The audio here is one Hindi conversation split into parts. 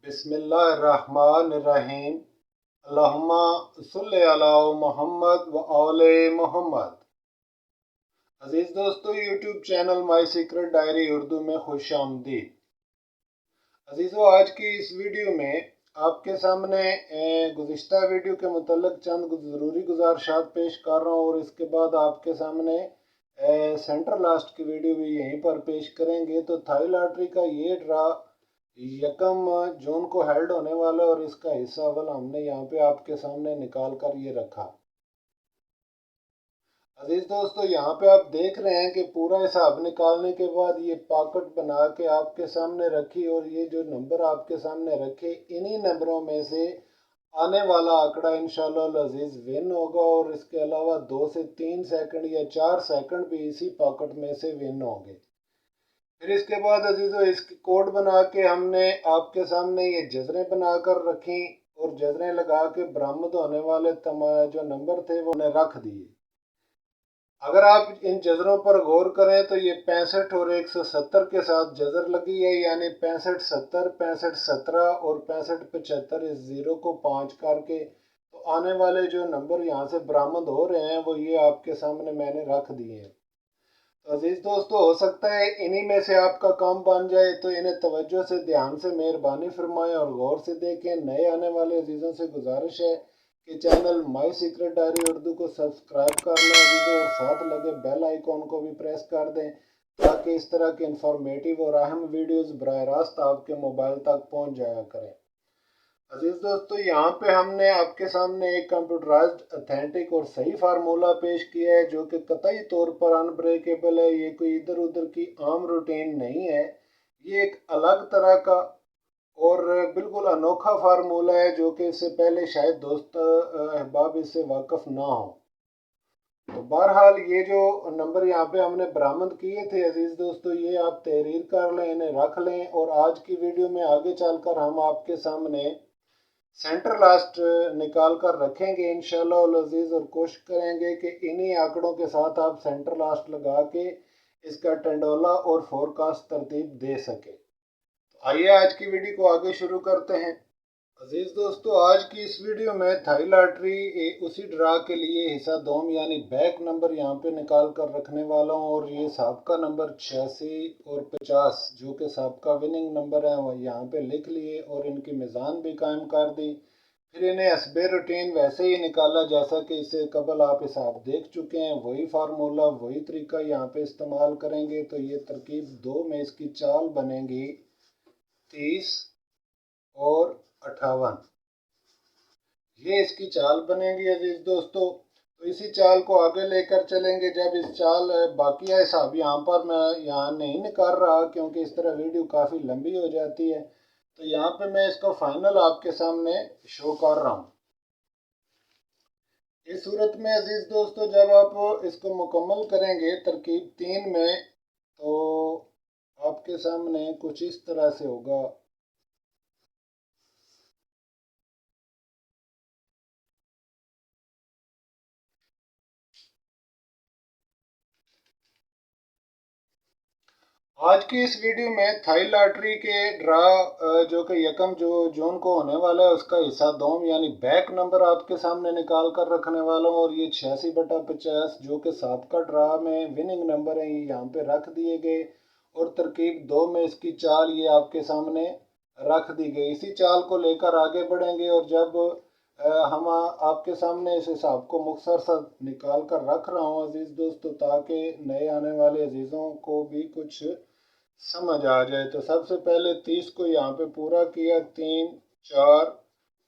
बिस्मिल्लाहिर्रहमानिर्रहीम। अल्लाहुम्मा सल्लि अला मुहम्मद व आले मुहम्मद। अजीज़ दोस्तों, YouTube channel my secret diary Urdu में खुश आमदीद। अजीज़ों, आज की इस वीडियो में आपके सामने गुज़िश्ता वीडियो के मुतल्लिक़ चंद ज़रूरी गुज़ारिशात पेश कर रहा हूँ और इसके बाद आपके सामने सेंट्रल लास्ट की वीडियो भी यहीं पर पेश करेंगे। तो थाई लॉटरी का ये ड्रा 1 जून को हेल्ड होने वाला और इसका हिस्सा अव्वल हमने यहाँ पे आपके सामने निकाल कर ये रखा। अजीज दोस्तों, यहाँ पे आप देख रहे हैं कि पूरा हिसाब निकालने के बाद ये पॉकेट बना के आपके सामने रखी और ये जो नंबर आपके सामने रखे, इन्हीं नंबरों में से आने वाला आंकड़ा इंशाल्लाह अजीज विन होगा और इसके अलावा 2 से 3 सेकंड या 4 सेकंड भी इसी पॉकेट में से विन होंगे। फिर इसके बाद अजीज़ों, इसकी कोड बना के हमने आपके सामने ये जजरें बना कर रखी और जजरें लगा के बरामद होने वाले तमाम जो नंबर थे वो उन्हें रख दिए। अगर आप इन जजरों पर गौर करें तो ये 65 और 170 के साथ जजर लगी है, यानी 65 70, 65 17 और 65 75। इस ज़ीरो को 5 करके तो आने वाले जो नंबर यहाँ से बरामद हो रहे हैं वो ये आपके सामने मैंने रख दिए हैं। तो अजीज दोस्तों, हो सकता है इन्हीं में से आपका काम बन जाए, तो इन्हें तवज्जो से ध्यान से मेहरबानी फरमाएं और गौर से देखें। नए आने वाले अजीज़ों से गुजारिश है कि channel my secret diary Urdu को सब्सक्राइब कर लें अजीज़ों और साथ लगे बेल आइकॉन को भी प्रेस कर दें ताकि इस तरह के इंफॉर्मेटिव और अहम वीडियोज़ बराह रास्त आपके मोबाइल तक पहुँच जाया करें। अजीज दोस्तों, यहाँ पे हमने आपके सामने एक कंप्यूटराइज्ड अथेंटिक और सही फार्मूला पेश किया है जो कि कतई तौर पर अनब्रेकेबल है। ये कोई इधर उधर की आम रूटीन नहीं है, ये एक अलग तरह का और बिल्कुल अनोखा फार्मूला है जो कि इससे पहले शायद दोस्त अहबाब इससे वाकिफ ना हो। तो बहरहाल ये जो नंबर यहाँ पे हमने बरामद किए थे अजीज दोस्तों, ये आप तहरीर कर लें, इन्हें रख लें और आज की वीडियो में आगे चलकर हम आपके सामने सेंटर लास्ट निकाल कर रखेंगे इंशाल्लाह अजीज़ और कोशिश करेंगे कि इन्हीं आंकड़ों के साथ आप सेंटर लास्ट लगा के इसका टंडोला और फोरकास्ट तरतीब दे सके। तो आइए आज की वीडियो को आगे शुरू करते हैं। अजीज़ दोस्तों, आज की इस वीडियो में थाई लॉटरी उसी ड्रा के लिए हिस्सा दोम यानी बैक नंबर यहाँ पे निकाल कर रखने वाला हूँ और ये साबका नंबर 86 और 50 जो कि साबका विनिंग नंबर है वो यहाँ पे लिख लिए और इनकी मिज़ान भी कायम कर दी। फिर इन्हें हस्बे रूटीन वैसे ही निकाला जैसा कि इससे कबल आप हिसाब देख चुके हैं, वही फार्मूला वही तरीका यहाँ पे इस्तेमाल करेंगे। तो ये तरकीब 2 में इसकी चाल बनेगी 30 और 58, ये इसकी चाल बनेगी अजीज दोस्तों। तो इसी चाल को आगे लेकर चलेंगे। जब इस चाल बाकिया हिसाब यहाँ पर मैं यहाँ नहीं निकाल रहा क्योंकि इस तरह वीडियो काफ़ी लंबी हो जाती है, तो यहाँ पे मैं इसको फाइनल आपके सामने शो कर रहा हूँ। इस सूरत में अजीज दोस्तों, जब आप इसको मुकम्मल करेंगे तरकीब 3 में, तो आपके सामने कुछ इस तरह से होगा। आज की इस वीडियो में थाई लॉटरी के ड्रा जो कि 1 जून को होने वाला है उसका हिस्सा दोम यानी बैक नंबर आपके सामने निकाल कर रखने वाला हूँ और ये 86/50 जो कि साबका ड्रा में विनिंग नंबर है ये यहाँ पे रख दिए गए और तरकीब 2 में इसकी चाल ये आपके सामने रख दी गई। इसी चाल को लेकर आगे बढ़ेंगे और जब हम आपके सामने इस हिसाब को मुख्तसर सा निकाल कर रख रहा हूँ अजीज़ दोस्तों ताकि नए आने वाले अजीज़ों को भी कुछ समझ आ जाए। तो सबसे पहले 30 को यहाँ पे पूरा किया, 3 4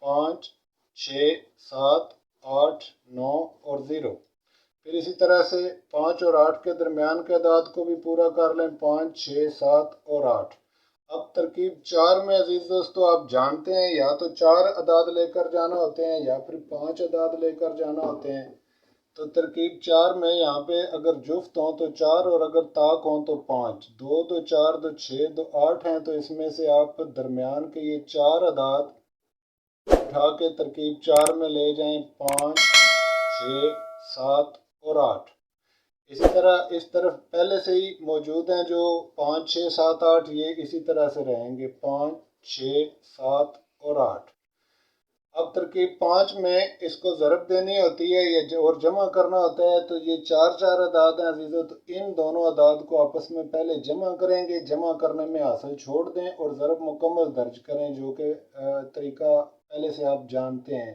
5 6 7 8 9 और 0। फिर इसी तरह से 5 और 8 के दरमियान के अदाद को भी पूरा कर लें, 5 6 7 और 8। अब तरकीब 4 में अजीज दोस्तों, आप जानते हैं या तो 4 अदाद लेकर जाना होते हैं या फिर 5 अदाद लेकर जाना होते हैं। तो तरकीब 4 में यहाँ पे अगर जुफ्त हों तो 4 और अगर ताक हों तो 5। 2 2 4 2 6 2 8 हैं, तो इसमें से आप दरमियान के ये 4 अदाद उठा के तरकीब 4 में ले जाएं, 5 6 7 और 8। इसी तरह इस तरफ पहले से ही मौजूद हैं जो 5 6 7 8, ये इसी तरह से रहेंगे, 5 6, 7 और 8। अब तरकीब 5 में इसको ज़रब देनी होती है ये और जमा करना होता है। तो ये चार चार अदाद हैं अजीज़ों, तो इन दोनों अदाद को आपस में पहले जमा करेंगे। जमा करने में हासिल छोड़ दें और ज़रब मुकम्मल दर्ज करें, जो कि तरीका पहले से आप जानते हैं।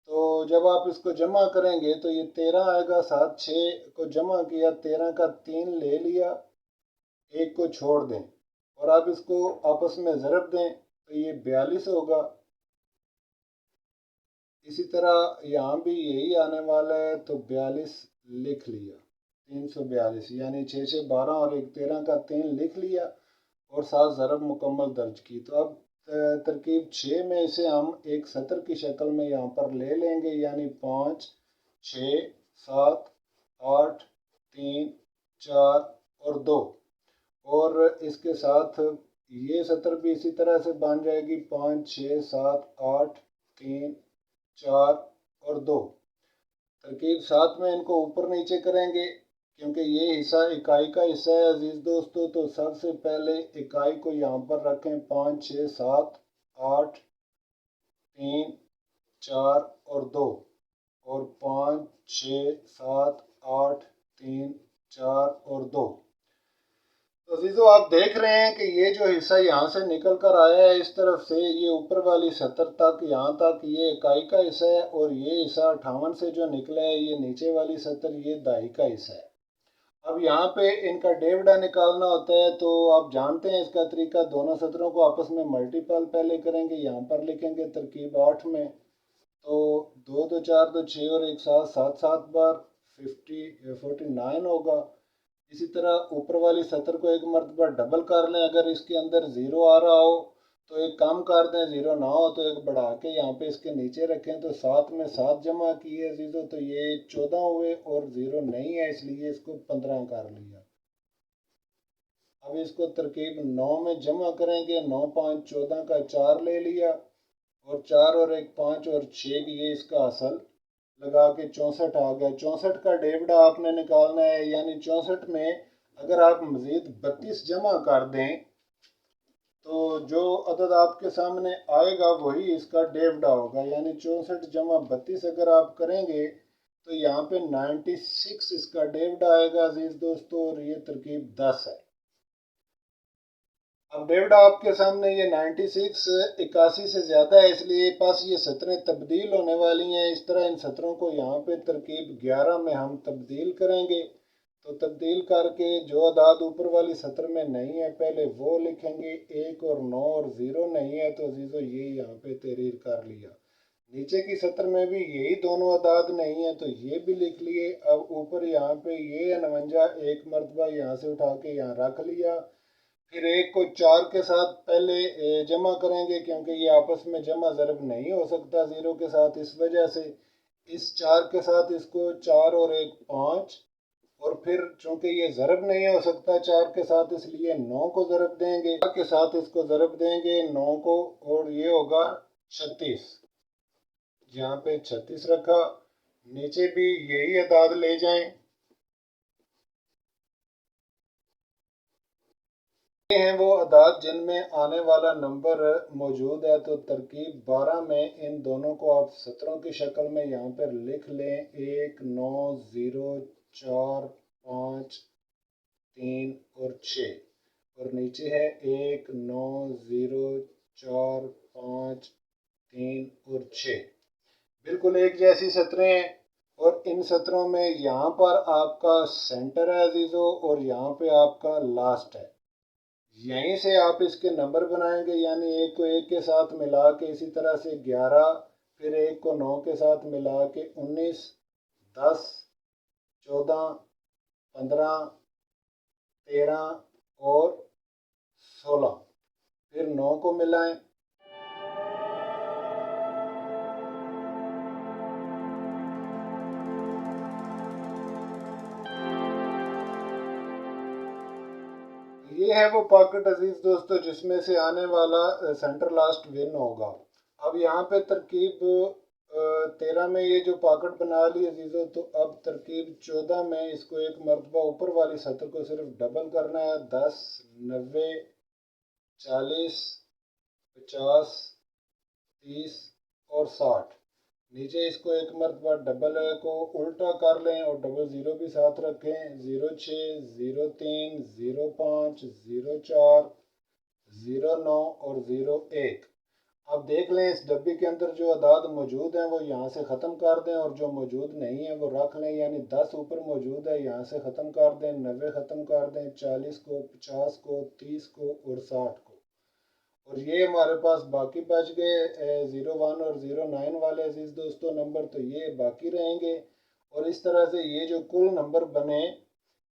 तो जब आप इसको जमा करेंगे तो ये 13 आएगा। 7 6 को जमा किया, 13 का 3 ले लिया, एक को छोड़ दें और आप इसको आपस में ज़रब दें तो ये 42 होगा। इसी तरह यहाँ भी यही आने वाला है, तो 42 लिख लिया। 342 यानी 6 6 12 और एक 13 का 3 लिख लिया और 7 ज़रब मुकम्मल दर्ज की। तो अब तरकीब 6 में इसे हम एक सतर की शक्ल में यहाँ पर ले लेंगे, यानी 5 6 7 8 3 4 और 2। और इसके साथ ये सतर भी इसी तरह से बन जाएगी, 5 6 7 8 3 4 और 2। तरकीब 7 में इनको ऊपर नीचे करेंगे क्योंकि ये हिस्सा इकाई का हिस्सा है अजीज़ दोस्तों। तो सबसे पहले इकाई को यहाँ पर रखें, 5 6 7 8 3 4 और 2 और 5 6 7 8 3 4 और 2। तो अजीज़ों आप देख रहे हैं कि ये जो हिस्सा यहाँ से निकल कर आया है इस तरफ से, ये ऊपर वाली सतर तक, यहाँ तक ये इकाई का हिस्सा है और ये हिस्सा 58 से जो निकला है ये नीचे वाली सतर, ये दाई का हिस्सा है। अब यहाँ पे इनका डेविडा निकालना होता है, तो आप जानते हैं इसका तरीका। दोनों सतरों को आपस में मल्टीपल पहले करेंगे, यहाँ पर लिखेंगे तरकीब 8 में, तो 2 2 4 2 6 और एक साथ 7 7 बार 49 होगा। इसी तरह ऊपर वाली सतर को एक मरतबा डबल कर लें। अगर इसके अंदर ज़ीरो आ रहा हो तो एक कम कर दें, ज़ीरो ना हो तो एक बढ़ा के यहाँ पे इसके नीचे रखें। तो 7 में 7 जमा किए अजीज़ों तो ये 14 हुए और ज़ीरो नहीं है इसलिए इसको 15 कर लिया। अब इसको तरकीब 9 में जमा करेंगे, 9 5 14 का 4 ले लिया और 4 और एक 5 और 6 ये इसका असल लगा के 64 आ गया। 64 का डेविडा आपने निकालना है, यानी 64 में अगर आप मज़ीद 32 जमा कर दें तो जो अदद आपके सामने आएगा वही इसका डेविडा होगा। यानी 64 जमा 32 अगर आप करेंगे तो यहाँ पे 96 इसका डेविडा आएगा अजीज़ दोस्तों, और ये तरकीब 10 है। अब डेविडा आपके सामने ये 96 81 से ज़्यादा है, इसलिए पास ये सतरें तब्दील होने वाली हैं। इस तरह इन सतरों को यहाँ पे तरकीब 11 में हम तब्दील करेंगे। तो तब्दील करके जो अदाद ऊपर वाली सतर में नहीं है पहले वो लिखेंगे, 1 और 9 और 0 नहीं है तो अजीज़ों ये यहाँ पे तहरीर कर लिया। नीचे की सतर में भी यही दोनों अदाद नहीं है तो ये भी लिख लिए। अब ऊपर यहाँ पे ये 49 एक मरतबा यहाँ से उठा के यहाँ रख लिया। फिर एक को 4 के साथ पहले जमा करेंगे क्योंकि ये आपस में जमा ज़रब नहीं हो सकता ज़ीरो के साथ, इस वजह से इस 4 के साथ इसको 4 और एक 5, और फिर चूंकि ये ज़रब नहीं हो सकता 4 के साथ इसलिए 9 को ज़रब देंगे, 4 के साथ इसको ज़रब देंगे 9 को और ये होगा 36। यहाँ पे 36 रखा, नीचे भी यही अदाद ले जाएं। ये हैं वो अदाद जिनमें आने वाला नंबर मौजूद है। तो तरकीब 12 में इन दोनों को आप सतरों की शक्ल में यहाँ पर लिख लें, 1 9 0 4 5 3 और 6 और नीचे है 1 9 0 4 5 3 और 6। बिल्कुल एक जैसी सतरें हैं और इन सतरों में यहाँ पर आपका सेंटर है अजीज़ों और यहाँ पे आपका लास्ट है। यहीं से आप इसके नंबर बनाएंगे, यानी एक को एक के साथ मिला के इसी तरह से 11, फिर एक को 9 के साथ मिला के 19, 10, 14, 15, 13 और 16, फिर 9 को मिलाएं। ये है वो पॉकेट अजीज दोस्तों जिसमें से आने वाला सेंटर लास्ट विन होगा। अब यहाँ पे तरकीब 13 में ये जो पॉकेट बना ली अजीज़ों, तो अब तरकीब 14 में इसको एक मरतबा ऊपर वाली सतर को सिर्फ डबल करना है, 10 90 40 50, 30 और 60। नीचे इसको एक मरतबा डबल को उल्टा कर लें और डबल ज़ीरो भी साथ रखें। 06, 03, 05, 04, 09 और 01। अब देख लें इस डब्बी के अंदर जो अदाद मौजूद हैं वो यहाँ से ख़त्म कर दें और जो मौजूद नहीं है वो रख लें। यानी 10 ऊपर मौजूद है, यहाँ से ख़त्म कर दें। 90 ख़त्म कर दें, 40 को, 50 को, 30 को और 60 को। और ये हमारे पास बाकी बच गए 01 और 09 वाले अजीज़ दोस्तों नंबर, तो ये बाकी रहेंगे। और इस तरह से ये जो कुल नंबर बने,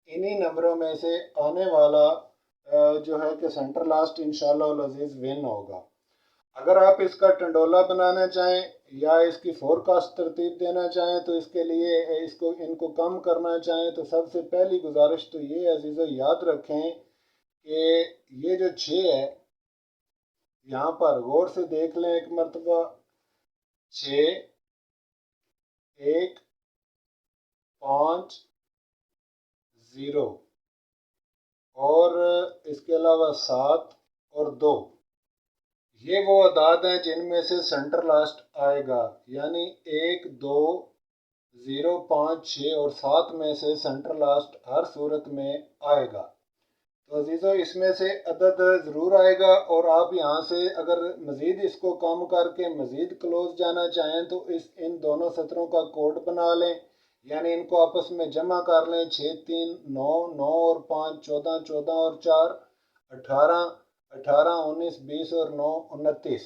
इन्हीं नंबरों में से आने वाला जो है कि सेंटर लास्ट इंशाल्लाह अजीज़ विन होगा। अगर आप इसका टंडोला बनाना चाहें या इसकी फोरकास्ट तरतीब देना चाहें तो इसके लिए इनको कम करना चाहें तो सबसे पहली गुजारिश तो ये अजीज़ों याद रखें कि ये जो 6 है, यहाँ पर गौर से देख लें एक मरतबा। 6, 1, 5, 0 और इसके अलावा 7 और 2, ये वो अदाद हैं जिनमें से सेंटर लास्ट आएगा। यानी 1, 2, 0, 5, 6 और 7 में से सेंटर लास्ट हर सूरत में आएगा। तो अजीज़ों इसमें से अदद ज़रूर आएगा। और आप यहाँ से अगर मज़ीद इसको कम करके मज़ीद क्लोज जाना चाहें तो इन दोनों सतरों का कोड बना लें। यानी इनको आपस में जमा कर लें। 6, 3, 9, 9 और 5, 14, 14 और 4, 18, 18, 19, 20 और 9, 29।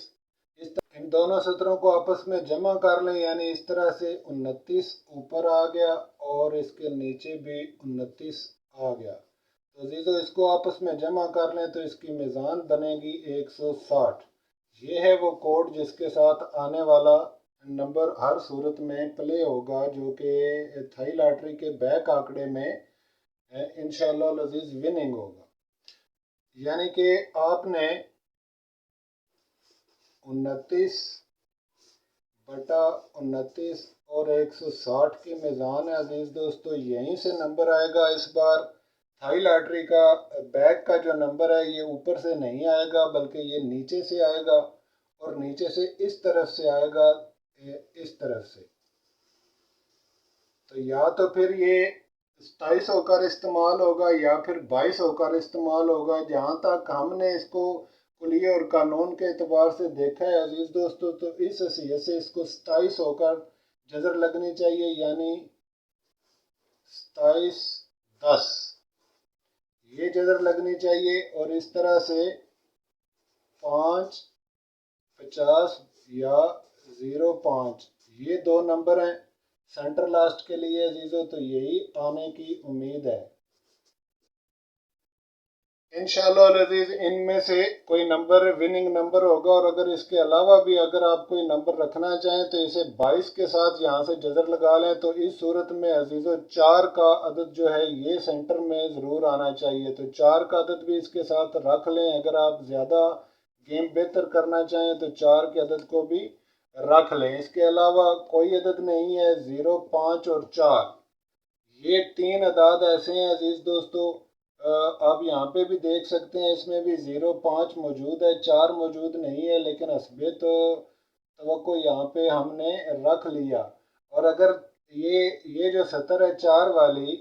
इन दोनों सतरों को आपस में जमा कर लें। यानी इस तरह से 29 ऊपर आ गया और इसके नीचे भी 29 आ गया। तो अजीज़ों इसको आपस में जमा कर लें तो इसकी मीज़ान बनेगी 160। ये है वो कोड जिसके साथ आने वाला नंबर हर सूरत में प्ले होगा, जो कि थाई लॉटरी के बैक आंकड़े में इंशाअल्लाह अजीज़ विनिंग होगा। यानी कि आपने 29 बटा 29 और 160 की मीज़ान है अजीज़ दोस्तों, यहीं से नंबर आएगा। इस बार थाई लॉटरी का बैक का जो नंबर है ये ऊपर से नहीं आएगा बल्कि ये नीचे से आएगा और नीचे से इस तरफ से आएगा, इस तरफ से। तो या तो फिर ये 27 होकर इस्तेमाल होगा या फिर 22 होकर इस्तेमाल होगा। जहाँ तक हमने इसको कुलिये और कानून के एतबार से देखा है अजीज़ दोस्तों, तो इस हैसियत से इसको 27 होकर जजर लगनी चाहिए। यानी 27, 10 ये जजर लगनी चाहिए। और इस तरह से 5, 50 या 05 ये दो नंबर हैं सेंटर लास्ट के लिए अजीज़ों, तो यही आने की उम्मीद है इंशाअल्लाह अज़ीज़। इनमें से कोई नंबर विनिंग नंबर होगा। और अगर इसके अलावा भी अगर आप कोई नंबर रखना चाहें तो इसे 22 के साथ यहाँ से जजर लगा लें। तो इस सूरत में अजीज़ों 4 का अदद जो है ये सेंटर में ज़रूर आना चाहिए। तो 4 का अदद भी इसके साथ रख लें। अगर आप ज़्यादा गेम बेहतर करना चाहें तो 4 के अदद को भी रख लें। इसके अलावा कोई अदद नहीं है। 0, 5 और 4 ये 3 अदाद ऐसे हैं अजीज़ दोस्तों, आप यहाँ पे भी देख सकते हैं इसमें भी 0, 5 मौजूद है, 4 मौजूद नहीं है, लेकिन हस्बे तो तवक्को यहाँ पे हमने रख लिया। और अगर ये जो सतर है 4 वाली,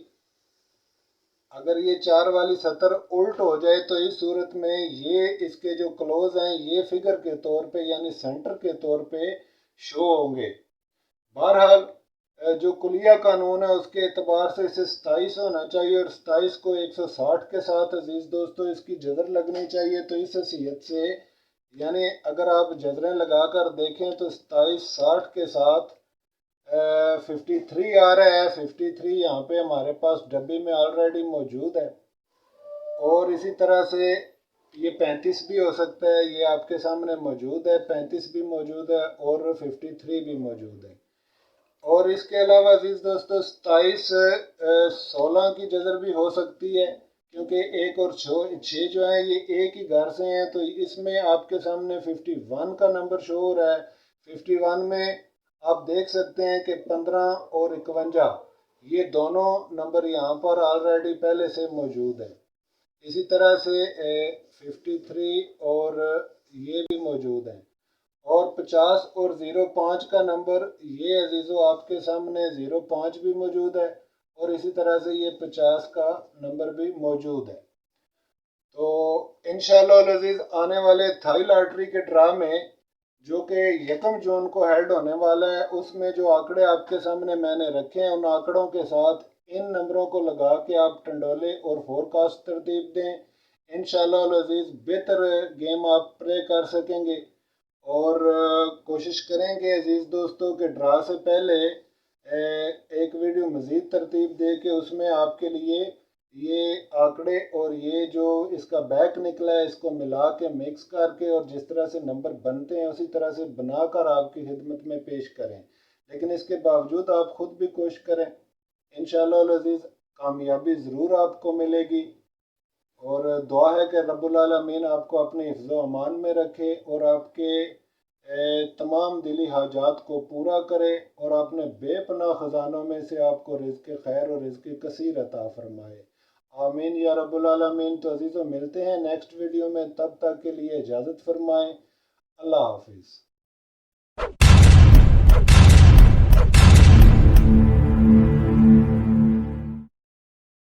अगर ये 4 वाली सतर उल्ट हो जाए तो इस सूरत में ये इसके जो क्लोज हैं ये फिगर के तौर पे यानी सेंटर के तौर पे शो होंगे। बहरहाल जो कुलिया कानून है उसके एतबार से इसे 27 होना चाहिए और 27 को 160 के साथ अजीज़ दोस्तों इसकी जजर लगनी चाहिए। तो इस हैसियत से यानी अगर आप जजरें लगा कर देखें तो 27, 60 के साथ 53 आ रहा है। 53 यहाँ पे हमारे पास डब्बी में ऑलरेडी मौजूद है। और इसी तरह से ये 35 भी हो सकता है, ये आपके सामने मौजूद है। 35 भी मौजूद है और 53 भी मौजूद है। और इसके अलावा अजीज़ दोस्तों 27, 16 की जजर भी हो सकती है, क्योंकि 1 और 6 जो है ये एक ही घर से हैं। तो इसमें आपके सामने 51 का नंबर शो हो रहा है। 51 में आप देख सकते हैं कि 15 और 51 ये दोनों नंबर यहाँ पर ऑलरेडी पहले से मौजूद है। इसी तरह से 53 और ये भी मौजूद हैं। और 50 और 05 का नंबर ये अजीज़ों आपके सामने 05 भी मौजूद है और इसी तरह से ये 50 का नंबर भी मौजूद है। तो इंशाअल्लाह अजीज़ आने वाले थाई लॉटरी के ड्रा में जो कि 1 जून को हेल्ड होने वाला है, उसमें जो आंकड़े आपके सामने मैंने रखे हैं, उन आंकड़ों के साथ इन नंबरों को लगा के आप टंडोले और फोरकास्ट तरतीब दें। इंशाअल्लाह अजीज़ बेहतर गेम आप प्ले कर सकेंगे। और कोशिश करेंगे अजीज़ दोस्तों के ड्रा से पहले एक वीडियो मज़ीद तरतीब दे के उसमें आपके लिए ये आंकड़े और ये जो इसका बैक निकला है इसको मिला के मिक्स करके और जिस तरह से नंबर बनते हैं उसी तरह से बनाकर आपकी खिदमत में पेश करें। लेकिन इसके बावजूद आप ख़ुद भी कोशिश करें, इंशाअल्लाह अज़ीज़ कामयाबी ज़रूर आपको मिलेगी। और दुआ है कि रब्बुल आलमीन आपको अपने हिफ्ज़-ओ अमान में रखे और आपके तमाम दिली हाजात को पूरा करे और अपने बेपनाह ख़जानों में से आपको रिज़्क़ खैर और रिज़्क़ कसीर अता फरमाए। आमीन या रब्बुल आलमीन। तो अज़ीज़ों मिलते हैं नेक्स्ट वीडियो में, तब तक के लिए इजाज़त फरमाएँ। अल्लाह हाफ़िज़।